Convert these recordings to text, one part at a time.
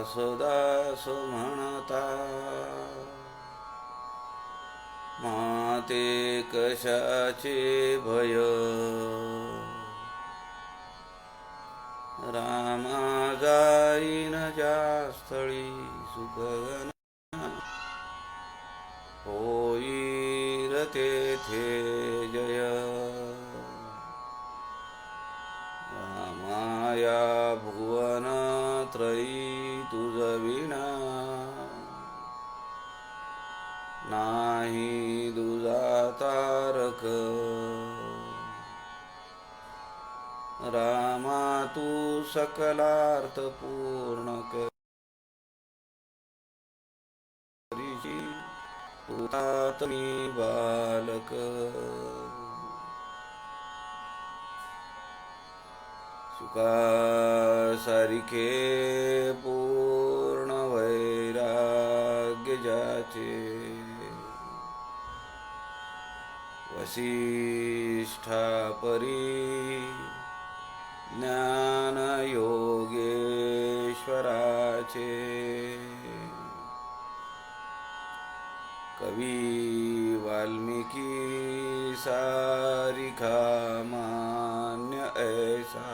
दास म्हणता, माते कशाचे भय, रामा जाईन ज्या स्थळी सुखगण, होईल तेथे जय. रामाया भुवन त्रयी तुझ विना, नाही दुजा तारक. रामा तू सकलार्थ पूर्ण करीशी, तुझात मी बालक. सुखा सारिखे पूर्ण वैराग्य ज्याचे, वसिष्ठा परी ज्ञान योगेश्वराचे. कवी वाल्मिकी सारिखा मान्य ऐसा,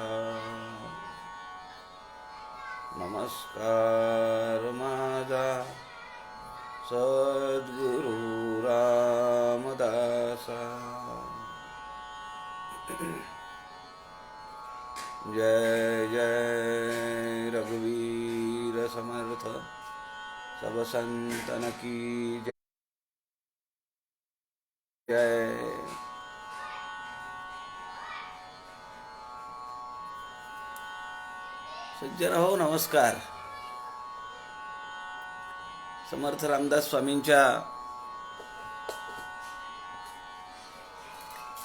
नमस्कार माझा सद्गुरु रामदासा. जय जय रघुवीर समर्थ, सब संतन की जय. सज्जन हो, नमस्कार. समर्थ रामदास स्वामींच्या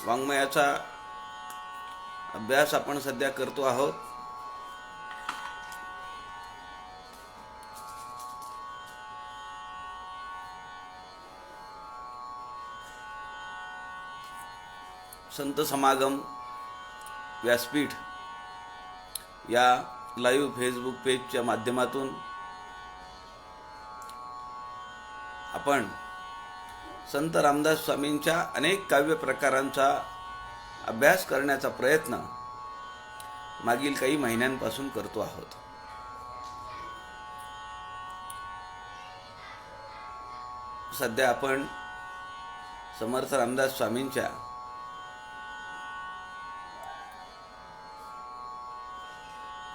वाङ्मयाचा अभ्यास आपण सध्या करतो आहोत. संत समागम व्यासपीठ या लाईव्ह फेसबुक पेजच्या माध्यमातून आपण संत रामदास स्वामींच्या अनेक काव्य प्रकारांचा अभ्यास करण्याचा प्रयत्न मागील काही महिन्यांपासून करतो आहोत. सध्या आपण समर्थ रामदास स्वामींच्या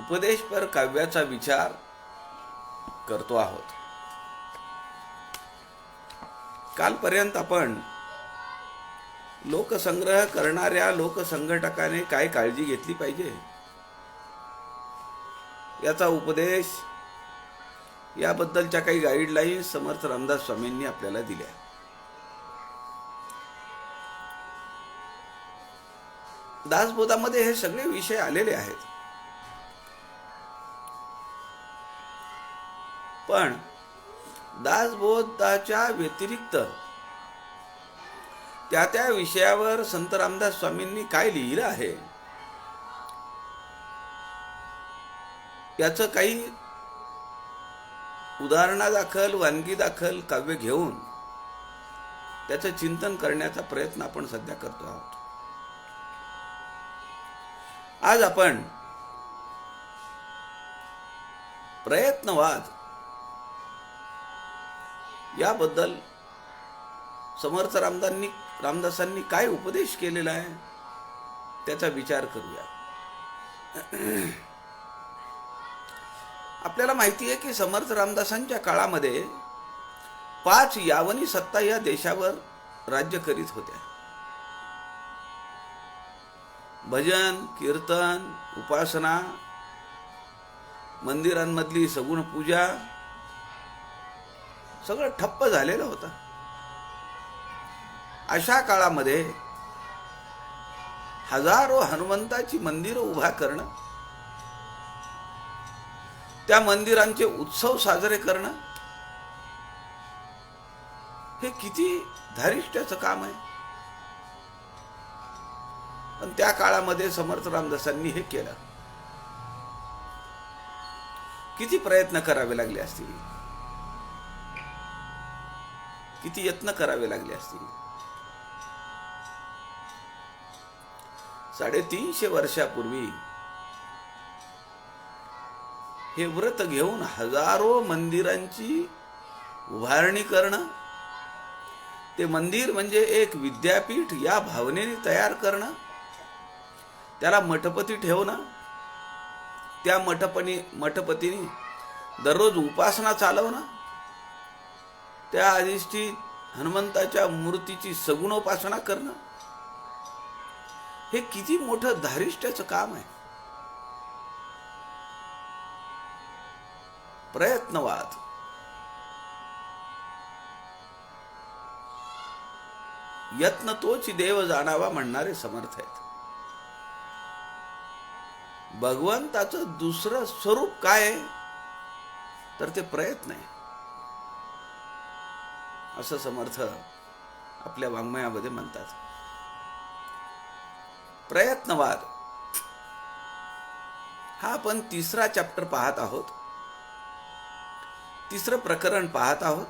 उपदेशपर काव्याचा विचार करतो आहोत. कालपर्यंत आपण लोकसंग्रह करणाऱ्या लोकसंघटकाने काय काळजी घेतली पाहिजे याचा उपदेश, याबद्दलच्या काही गाईडलाईन्स समर्थ रामदास स्वामींनी आपल्याला दिल्या. दासबोधामध्ये हे सगळे विषय आलेले आहेत. पण दासबोधाच्या व्यतिरिक्त त्या त्या विषयावर संत रामदास स्वामींनी काय लिहिलं आहे याचं काही उदाहरणादाखल, वानगीदाखल काव्य घेऊन त्याचं चिंतन करण्याचा प्रयत्न आपण सध्या करतो आहोत. आज आपण प्रयत्नवाद याबद्दल समर्थ रामदासांनी काय उपदेश केलेला आहे त्याचा विचार करूया. आपल्याला माहिती आहे की समर्थ रामदासांच्या काळामध्ये 5 यावनी सत्ता या देशावर राज्य करीत होत्या. भजन, कीर्तन, उपासना, मंदिरांमधली सगुण पूजा सगळं ठप्प झालेलं होतं. अशा काळामध्ये हजारो हनुमंताची मंदिरं उभा करणं, त्या मंदिरांचे उत्सव साजरे करणं हे किती धारिष्ट्याचं काम आहे. पण त्या काळामध्ये समर्थ रामदासांनी हे केलं. किती प्रयत्न करावे लागले असतील, किती यत्न करावे लागले असतील. 350 वर्षापूर्वी हे व्रत घेऊन हजारो मंदिरांची उभारणी करणं, ते मंदिर म्हणजे एक विद्यापीठ या भावनेने तयार करणं, त्याला मठपती ठेवणं, त्या मठपतीने दररोज उपासना चालवणं, त्या अधिष्ठित हनुमंताच्या मूर्तीची सगुणोपासना करणं, हे किती मोठं धारिष्ट्याचं काम आहे. प्रयत्नवाद. यत्न तोच देव जाणावा म्हणणारे समर्थ आहेत. भगवंताचं दुसरं स्वरूप काय आहे तर ते प्रयत्न आहे, असं समर्थ आपल्या वाङ्मयामध्ये म्हणतात. प्रयत्नवाद हा आपण तिसरा चॅप्टर पाहत आहोत, तिसरं प्रकरण पाहत आहोत.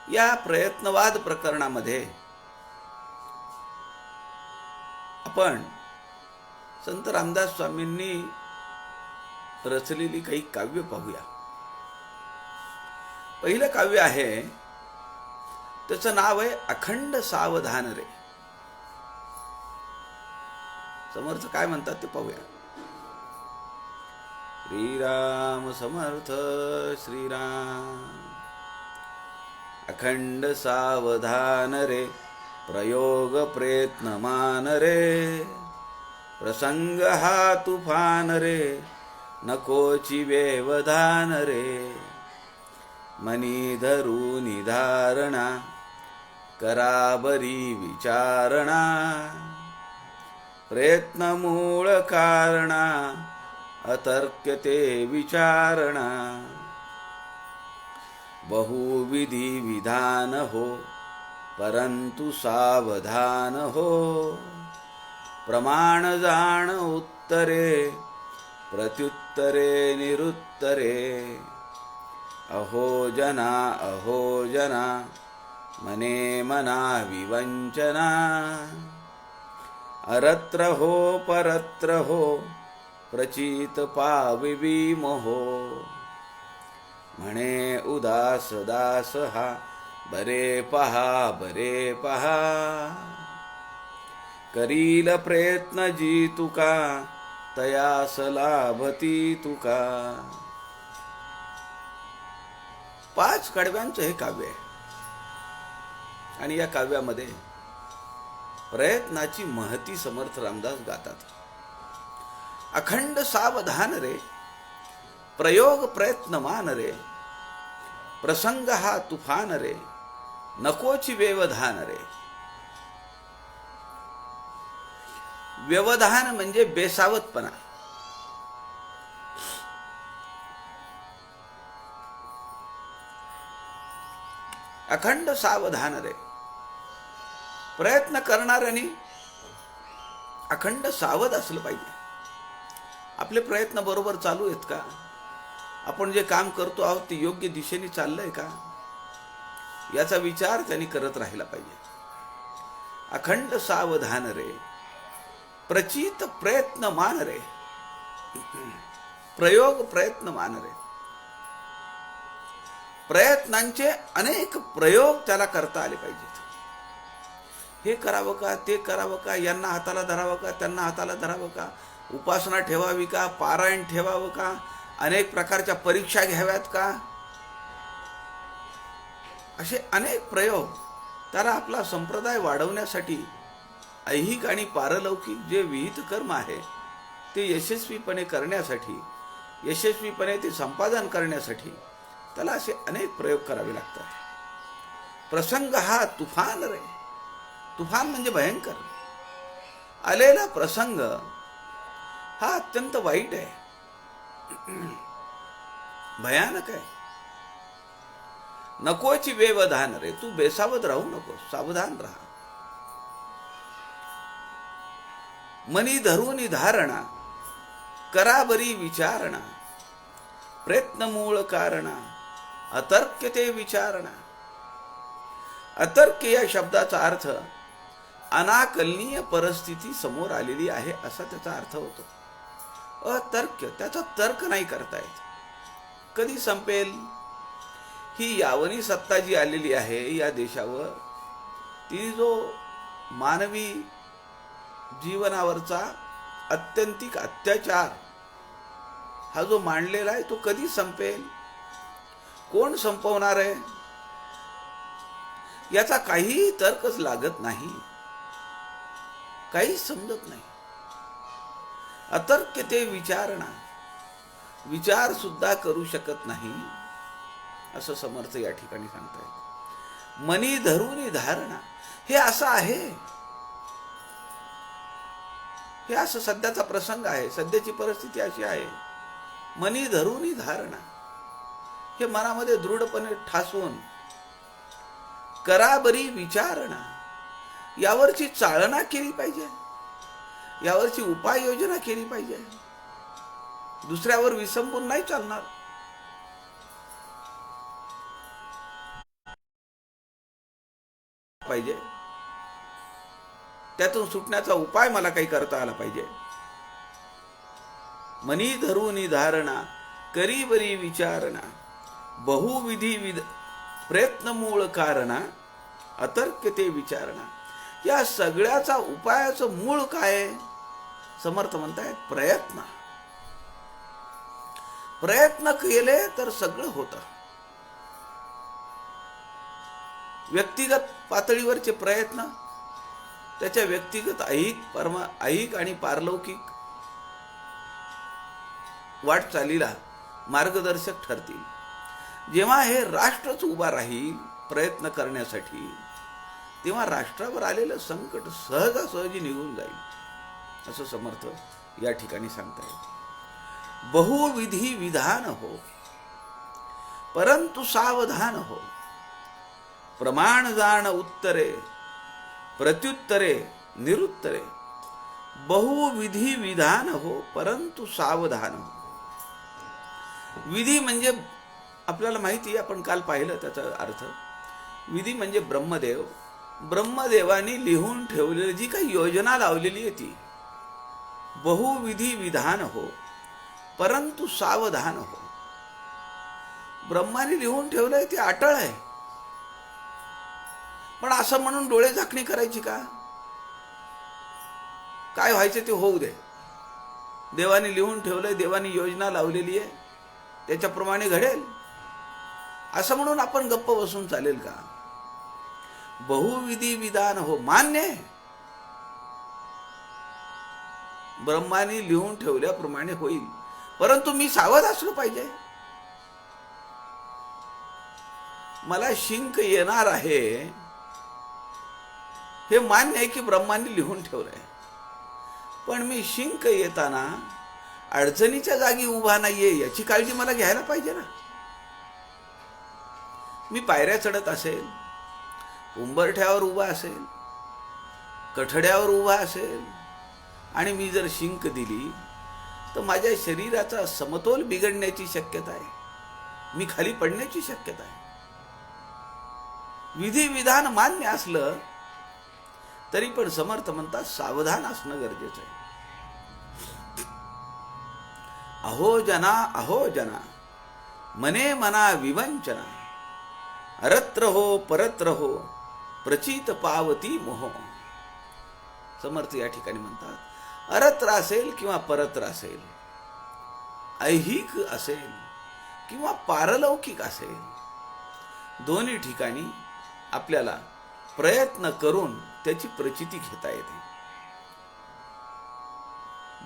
या प्रयत्नवाद प्रकरणामध्ये आपण संत रामदास स्वामींनी रचलेली काही काव्य पाहूया. पहिलं काव्य आहे, त्याचं नाव आहे अखंड सावधान रे. समर्थ काय म्हणतात ते पाहूया. श्रीराम समर्थ श्रीराम. अखंड सावधान रे, प्रयोग प्रयत्न मान रे, प्रसंग हा तुफान रे, नकोची व्यवधान रे, मनी धरून धारणा, कराबरी विचारणा, प्रयत्न मूळ कारणा, अतर्क्यते विचारणा, बहुविधी विधान हो, परंतु सावधान हो, प्रमाण जाण उत्तरे, प्रत्युत्तरे निरुत्तरे, अहो जना, मने मना विवंचना, अरत्र हो परत्र हो, प्रचित पाविवी मोहो, म्हणे उदास दास हा, बरे पहा, करील प्रयत्न जी तुका, तयास लाभती तुका. 5 कडव्यांचं हे काव्य आहे आणि या काव्यामध्ये प्रयत्नाची महती समर्थ रामदास गातात. अखंड सावधान रे, प्रयोग प्रयत्न मान रे, प्रसंग हा तुफान रे, नकोची व्यवधान रे. व्यवधान म्हणजे बेसावधपणा. अखंड सावधान रे, प्रयत्न करणाऱ्यांनी अखंड सावध असलं पाहिजे. आपले प्रयत्न बरोबर चालू आहेत का? आपण जे काम करतो आहोत ते योग्य दिशेने चाललंय का, याचा विचार त्यांनी करत राहिला पाहिजे. अखंड सावधान रे, प्रचित प्रयत्न मान रे, प्रयोग प्रयत्न मान रे. प्रयत्नांचे अनेक प्रयोग त्याला करता आले पाहिजेत. हे करावं का, ते करावं का, यांना हाताला धरावं का, त्यांना हाताला धरावं का, उपासना ठेवावी का, पारायण ठेवावं का, अनेक प्रकारच्या परीक्षा घ्याव्यात का, असे अनेक प्रयोग त्याला आपला संप्रदाय वाढवण्यासाठी, ऐहिक आणि पारलौकिक जे विहित कर्म आहे ते यशस्वीपणे करण्यासाठी, यशस्वीपणे ते संपादन करण्यासाठी त्याला असे अनेक प्रयोग करावे लागतात. प्रसंग हा तुफान रे, तुफान म्हणजे भयंकर. आलेला प्रसंग हा अत्यंत वाईट आहे, भयानक आहे. नकोची व्यवधान रे, तू बेसावध राहू नको, सावधान राहा. मनी धरून धारणा, कराबरी विचारणा, प्रयत्न मूळ कारणा अतर्क्य ते विचारणा. अतर्क्य या शब्दाचा अर्थ अनाकलनीय परिस्थिती समोर आलेली आहे असा त्याचा अर्थ होतो. अतर्क्य, त्याचा तर्क नाही करता येत. कधी संपेल ही यावनी सत्ता जी आलेली आहे या देशावर, ती जो मानवी जीवनावरचा अत्यंतिक अत्याचार हा जो मांडलेला आहे तो कधी संपेल, कोण संपवणार आहे, याचा काहीही तर्कच लागत नाही, काही समजत नाही. अतर्क्य ते विचारणा, विचार सुद्धा करू शकत नाही असं समर्थ या ठिकाणी सांगतायत. मनी धरून धारणा, हे असं आहे, हे असं सध्याचा प्रसंग आहे, सध्याची परिस्थिती अशी आहे. मनी धरून धारणा, हे मनामध्ये दृढपणे ठासून करा बरी विचारणा, यावरची चालना केली पाहिजे, यावरची उपाययोजना केली पाहिजे. दुसऱ्यावर विसंबून नाही चालणार. पाहिजे त्यातून सुटण्याचा उपाय मला काही करता आला पाहिजे. मनी धरून धारणा करी बरी विचारणा बहुविधी प्रयत्न मूळ कारणा अतर्क्य ते विचारणा. या सगळ्याचा उपायाचं मूळ काय? समर्थ म्हणतायत प्रयत्न. प्रयत्न केले तर सगळं होतं. व्यक्तिगत पातळीवरचे प्रयत्न त्याच्या व्यक्तिगत ऐहिक आणि पारलौकिक वाटचालीला मार्गदर्शक ठरतील. जेव्हा हे राष्ट्रच उभा राहील प्रयत्न करण्यासाठी, तेव्हा राष्ट्रावर आलेलं संकट सहजासहजी निघून जाईल असं समर्थ या ठिकाणी सांगतायत. बहुविधी विधान हो परंतु सावधान हो, प्रमाण जाण उत्तरे प्रत्युत्तरे निरुत्तरे. बहुविधी विधान हो परंतु सावधान हो. विधी म्हणजे आपल्याला माहिती आहे, आपण काल पाहिलं त्याचा अर्थ. विधी म्हणजे ब्रह्मदेव, ब्रह्मदेवानी लिहून ठेवलेली जी काही योजना लावलेली आहे ती. बहुविधी विधान हो परंतु सावधान हो. ब्रह्माने लिहून ठेवलंय ते अटळ आहे, पण असं म्हणून डोळे झाकणी करायची का? काय व्हायचं ते होऊ दे. देवाने लिहून ठेवलंय, देवानी योजना लावलेली आहे, त्याच्याप्रमाणे घडेल असं म्हणून आपण गप्प बसून चालेल का? बहुविधी विधान हो, मान्य आहे, ब्रह्माने लिहून ठेवल्याप्रमाणे होईल, परंतु मी सावध असलो पाहिजे. मला शिंक येणार आहे हे मान्य आहे की ब्रह्माने लिहून ठेवलंय, पण मी शिंक येताना अडचणीच्या जागी उभा नाहीये याची काळजी मला घ्यायला पाहिजे ना. मी पायऱ्या चढत असेल, उंबरठ्यावर उभा असेल, कठड्यावर उभा असेल आणि मी जर शिंक दिली तर माझ्या शरीराचा समतोल बिघडण्याची शक्यता आहे, मी खाली पडण्याची शक्यता आहे. विधी विधान मान्य असलं तरी पण समर्थ म्हणतात सावधान असणं गरजेचं आहे. अहो जना मने मना विवंचना, अरत्र हो परत्र हो प्रचित पावती मोह. समर्थ या ठिकाणी म्हणतात अरत्र असेल किंवा परत्र असेल, ऐहिक असेल किंवा पारलौकिक असेल, दोन्ही ठिकाणी आपल्याला प्रयत्न करून त्याची प्रचिती घेता येते.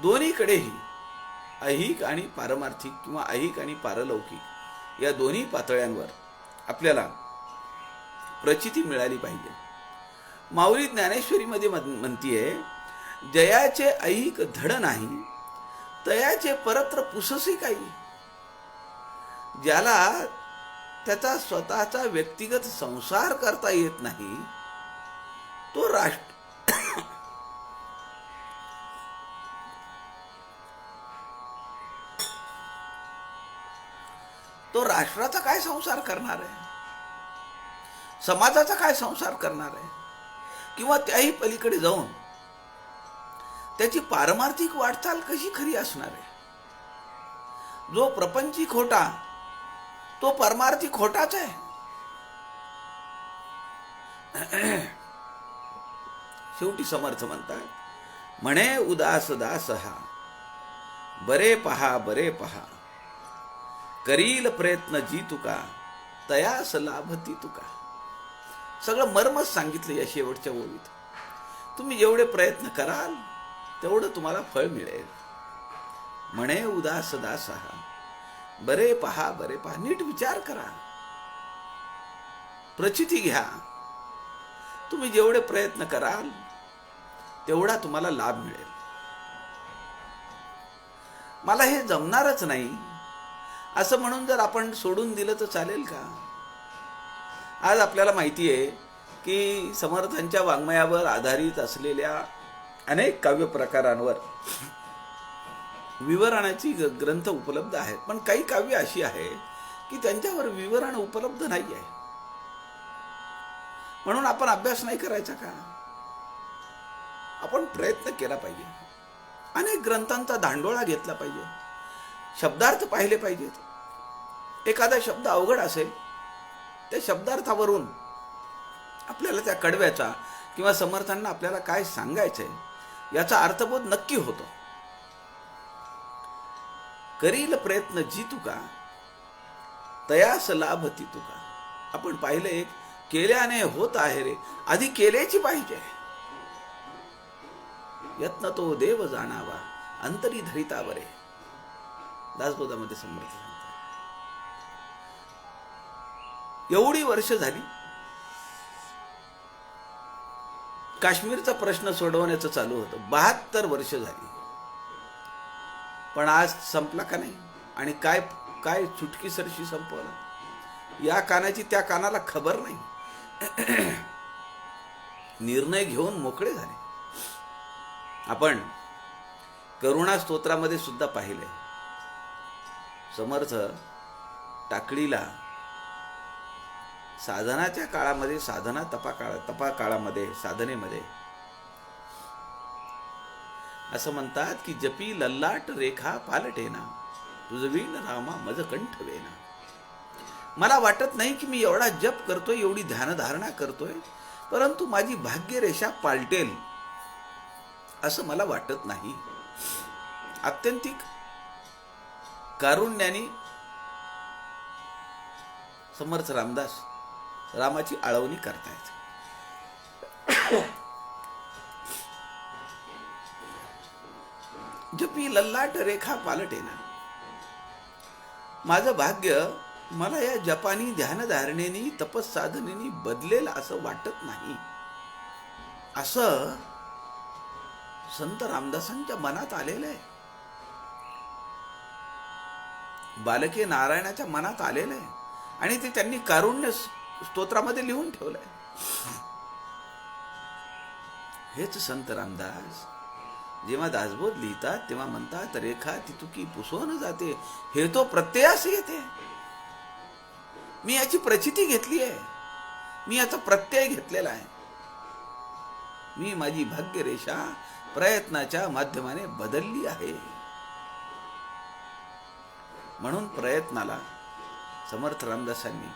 दोन्हीकडेही ऐहिक आणि पारमार्थिक किंवा ऐहिक आणि पारलौकिक या दोन्ही पातळ्यांवर आपल्याला प्रचिती मिळाली पाहिजे. माऊली ज्ञानेश्वरीमध्ये म्हणतीये, जयाचे ऐहिक धड नाही तयाचे परत्र पुससी काही. ज्याला त्याचा स्वतःचा व्यक्तिगत संसार करता येत नाही तो तो राष्ट्राचा काय संसार करणार आहे, समाजाचा काय संसार करणार आहे, किंवा त्याही पलीकडे जाऊन त्याची पारमार्थिक वाटचाल कशी खरी असणार आहे. जो प्रपंची खोटा तो परमार्थी खोटाच आहे. शेवटी समर्थ म्हणतात, म्हणे उदास दास हा, बरे पहा बरे पहा, करील प्रयत्न जी तुका, तयास लाभती तुका. सगळं मर्मच सांगितलं या शेवटच्या ओळीत. तुम्ही जेवढे प्रयत्न कराल तेवढं तुम्हाला फळ मिळेल. म्हणे उदास दास हा, बरे पहा बरे पहा. नीट विचार करा, प्रचिती घ्या. तुम्ही जेवढे प्रयत्न कराल तेवढा तुम्हाला लाभ मिळेल. मला हे जमणारच नाही असं म्हणून जर आपण सोडून दिलं तर चालेल का? आज आपल्याला माहिती आहे की समर्थांच्या वाङ्मयावर आधारित असलेल्या अनेक काव्य प्रकारांवर विवरणाची ग्रंथ उपलब्ध आहेत, पण काही काव्य अशी आहे की त्यांच्यावर विवरण उपलब्ध नाही आहे. म्हणून आपण अभ्यास नाही करायचा का? आपण प्रयत्न केला पाहिजे. अनेक ग्रंथांचा धांडोळा घेतला पाहिजे, शब्दार्थ पाहिले पाहिजेत. एखादा शब्द अवघड असेल, त्या शब्दार्थावरून आपल्याला त्या कडव्याचा किंवा समर्थांना आपल्याला काय सांगायचंय याचा अर्थबोध नक्की होतो. करील प्रयत्न जी तुका, तयास लाभती तुका. आपण पाहिलं, एक केल्याने होत आहे रे, आधी केल्याची पाहिजे. यत्न तो देव जाणावा, अंतरी धरिता बरे. दासबोधामध्ये समर्थ सांगतात. एवढी वर्ष झाली काश्मीरचा प्रश्न सोडवण्याचं चालू होतं, 72 वर्ष झाली, पण आज संपला का नाही? आणि काय काय चुटकीसरशी संपवला. या कानाची त्या कानाला खबर नाही. निर्णय घेऊन मोकळे झाले. आपण करुणा स्तोत्रामध्ये सुद्धा पाहिले, समर्थ टाकळीला साधनाच्या काळामध्ये, साधना तपा काळामध्ये, साधनेमध्ये असं म्हणतात की जपी लल्लाट रेखा पालटेना, तुझवीन रामा मज कंठ वेना. मला वाटत नाही की मी एवढा जप करतोय, एवढी ध्यानधारणा करतोय, परंतु माझी भाग्यरेषा पालटेल असं मला वाटत नाही. आत्यंतिक कारुण्याने समर्थ रामदास रामाची आळवणी करतायत. जपी लल्लाट रेखा पालटेना. माझं भाग्य मला या जपानी ध्यानधारणेनी तपस्साधनेनी बदलेल असं वाटत नाही. असं संत रामदासांच्या मनात आलेलं आहे. बालके नारायणाच्या मनात आलेलं आहे आणि ते त्यांनी कारुण्य स्तोत्रामध्ये लिहून ठेवलंय. हेच संत रामदास जेव्हा दासबोध लिहितात तेव्हा म्हणतात, रेखा ती तुकी पुसवून जाते, हे तो प्रत्ययास येते. मी याची प्रचिती घेतली आहे, मी याचा प्रत्यय घेतलेला आहे. मी माझी भाग्यरेषा प्रयत्नाच्या माध्यमाने बदलली आहे. म्हणून प्रयत्नाला समर्थ रामदासांनी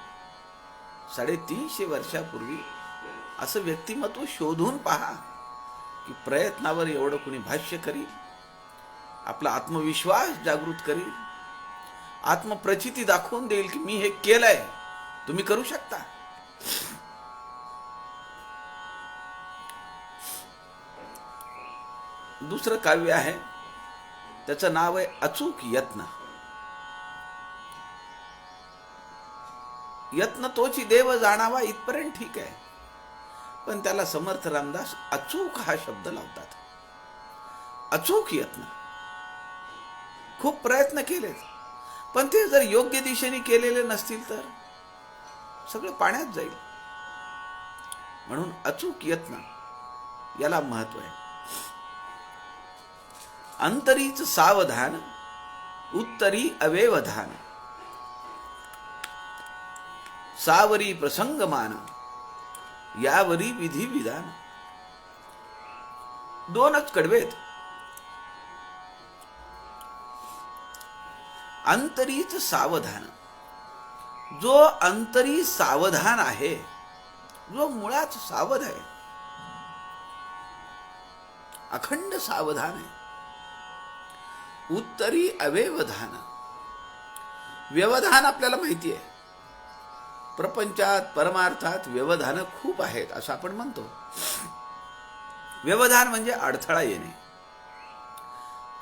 350 वर्षापूर्वी असं व्यक्तिमत्व शोधून पहा की प्रयत्नावर एवढं कोणी भाष्य करील, आपला आत्मविश्वास जागृत करील, आत्मप्रचिती दाखवून देईल की मी हे केलंय, तुम्ही करू शकता. दुसरं काव्य आहे, त्याचं नाव आहे अचूक यत्न. यत्न तोची देव जाणावा इथपर्यंत ठीक आहे, पण त्याला समर्थ रामदास अचूक हा शब्द लावतात. अचूक यत्न. खूप प्रयत्न केलेत, पण ते जर योग्य दिशेने केलेले नसतील तर सगळं पाण्यात जाईल. म्हणून अचूक यत्न याला महत्व आहे. अंतरीच सावधान, उत्तरी अव्यवधान. सावरी प्रसंगमान यावरी विधी विधान. दोनच कडवेत. अंतरीच सावधान. जो अंतरी सावधान आहे, जो मुळात सावध आहे, अखंड सावधान आहे. उत्तरी अव्यवधान. व्यवधान आपल्याला माहिती आहे. प्रपंचात परमार्थात व्यवधान खूप आहेत असं आपण म्हणतो. व्यवधान म्हणजे अडथळा येणे.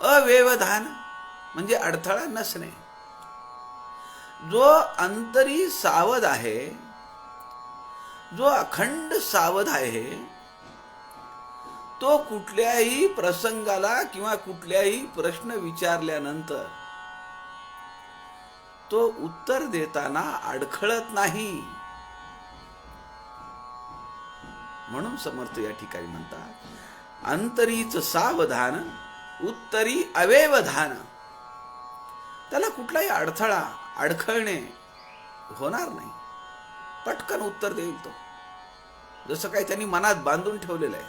अव्यवधान म्हणजे अडथळा नसणे. जो अंतरी सावध आहे, जो अखंड सावध आहे, तो कुठल्याही प्रसंगाला किंवा कुठल्याही प्रश्न विचारल्यानंतर तो उत्तर देताना अडखळत नाही. म्हणून समर्थ या ठिकाणी म्हणतात अंतरीच सावधान उत्तरी अव्यवधान. त्याला कुठलाही अडथळा अडखळणे होणार नाही. पटकन उत्तर देईल तो. जसं काही त्यांनी मनात बांधून ठेवलेलं आहे,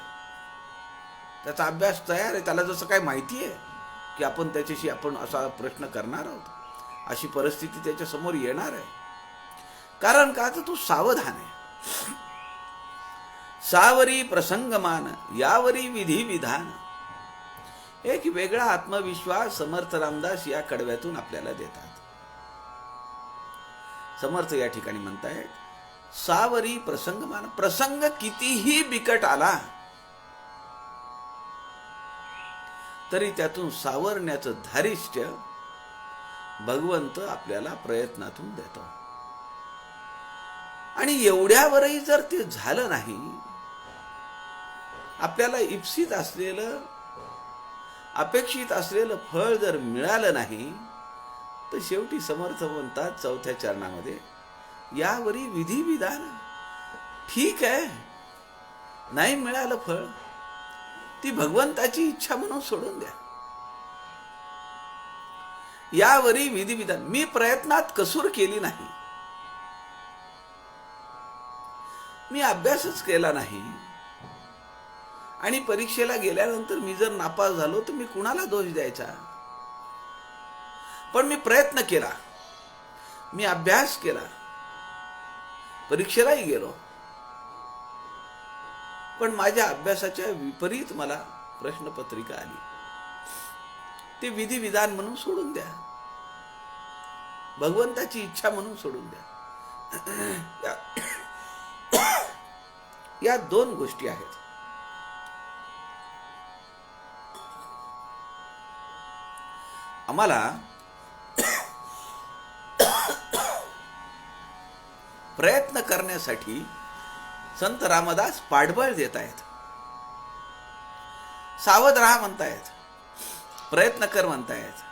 त्याचा अभ्यास तयार आहे. त्याला जसं काही माहिती आहे की आपण त्याच्याशी आपण असा प्रश्न करणार आहोत, अशी परिस्थिती त्याच्या समोर येणार आहे. कारण का तर तो सावधान आहे. सावरी प्रसंगमान यावरी विधी विधान. एक वेगळा आत्मविश्वास समर्थ रामदास या कडव्यातून आपल्याला देतात. समर्थ या ठिकाणी म्हणतायत सावरी प्रसंगमान. प्रसंग कितीही बिकट आला तरी त्यातून सावरण्याचं धारिष्ट्य भगवंत आपल्याला प्रयत्नातून देतो. आणि एवढ्यावरही जर ते झालं नाही, आपल्याला इप्सित असलेलं अपेक्षित असलेलं फळ जर मिळालं नाही, तर शेवटी समर्थ म्हणतात चौथ्या चरणामध्ये यावरी विधी विधान. ठीक आहे, नाही मिळालं फळ, ती भगवंताची इच्छा म्हणून सोडून द्या. यावरी विधी विधान. मी प्रयत्नात कसूर केली नाही, मी अभ्यासच केला नाही आणि परीक्षेला गेल्यानंतर मी जर नापास झालो तर मी कुणाला दोष द्यायचा. पण मी प्रयत्न केला, मी अभ्यास केला, परीक्षेलाही गेलो, पण माझ्या अभ्यासाच्या विपरीत मला प्रश्नपत्रिका आली. ते विधी विधान म्हणून सोडून द्या, भगवंताची इच्छा म्हणून सोडून द्या. या दोन गोष्टी आहेत. आम्हाला प्रयत्न करण्यासाठी संत रामदास पाठबळ देत आहेत. सावध राहा म्हणतायत, प्रयत्न कर म्हणतायत.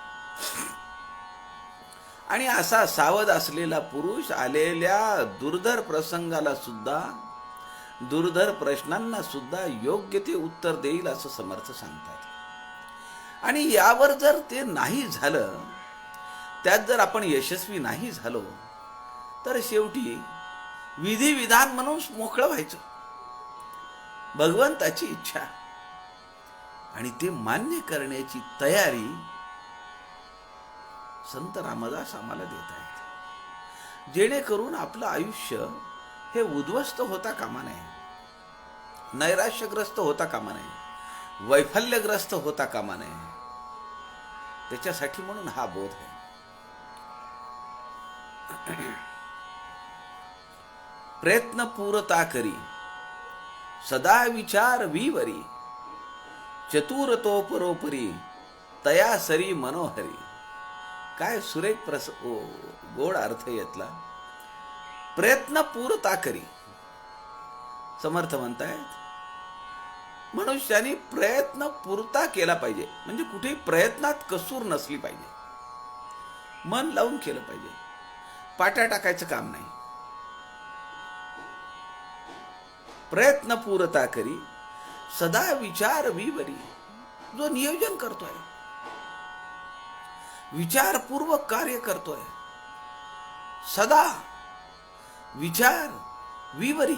आणि असा सावध असलेला पुरुष आलेल्या दुर्धर प्रसंगाला सुद्धा, दुर्धर प्रश्नांना सुद्धा योग्य ते उत्तर देईल असं समर्थ सांगतात. आणि यावर जर ते नाही झालं, त्यात जर आपण यशस्वी नाही झालो, तर शेवटी विधी विधान म्हणून मोकळं व्हायचं. भगवंताची इच्छा आणि ते मान्य करण्याची तयारी संत रामदास आम्हाला देत आहेत. जेणेकरून आपलं आयुष्य हे उद्ध्वस्त होता कामा नये, नैराश्यग्रस्त होता कामा नये, वैफल्यग्रस्त होता कामा नये. त्याच्यासाठी म्हणून हा बोध आहे. प्रयत्न पूरता करी सदा विचार विवरी, चतुर तो परोपरी तया सरी मनोहरी. काय सुरेख गोड अर्थ येतला. प्रयत्न पूरता करी. समर्थ म्हणतायत मनुष्याने प्रयत्न पुरता केला पाहिजे. म्हणजे कुठेही प्रयत्नात कसूर नसली पाहिजे. मन लावून केलं पाहिजे, पाट्या टाकायचं काम नाही. प्रयत्न पूरता करी सदा विचार विवरी. जो नियोजन करतोय, विचारपूर्वक कार्य करतोय, सदा विचार विवरी,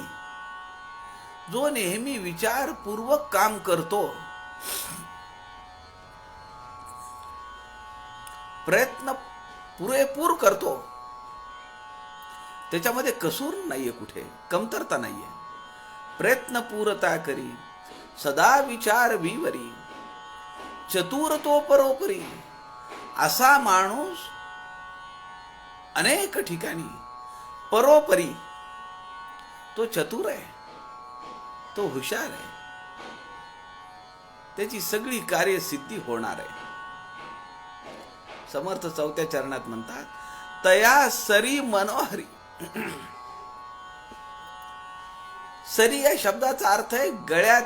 जो नेहमी विचारपूर्वक काम करतो, प्रयत्न पुरेपूर करतो, त्याच्यामध्ये कसूर नाहीये, कुठे कमतरता नाहीये. प्रयत्न पूरता करी, सदा विचार विवरी, चतुर तो परोपरी. असा माणूस अनेक ठिकाणी परोपरी, तो चतुर आहे, तो हुशार आहे, त्याची सगळी कार्यसिद्धी होणार आहे. समर्थ 4थ्या चरणात म्हणतात, तया सरी मनोहरी. सरी या शब्दाचा अर्थ आहे गळ्यात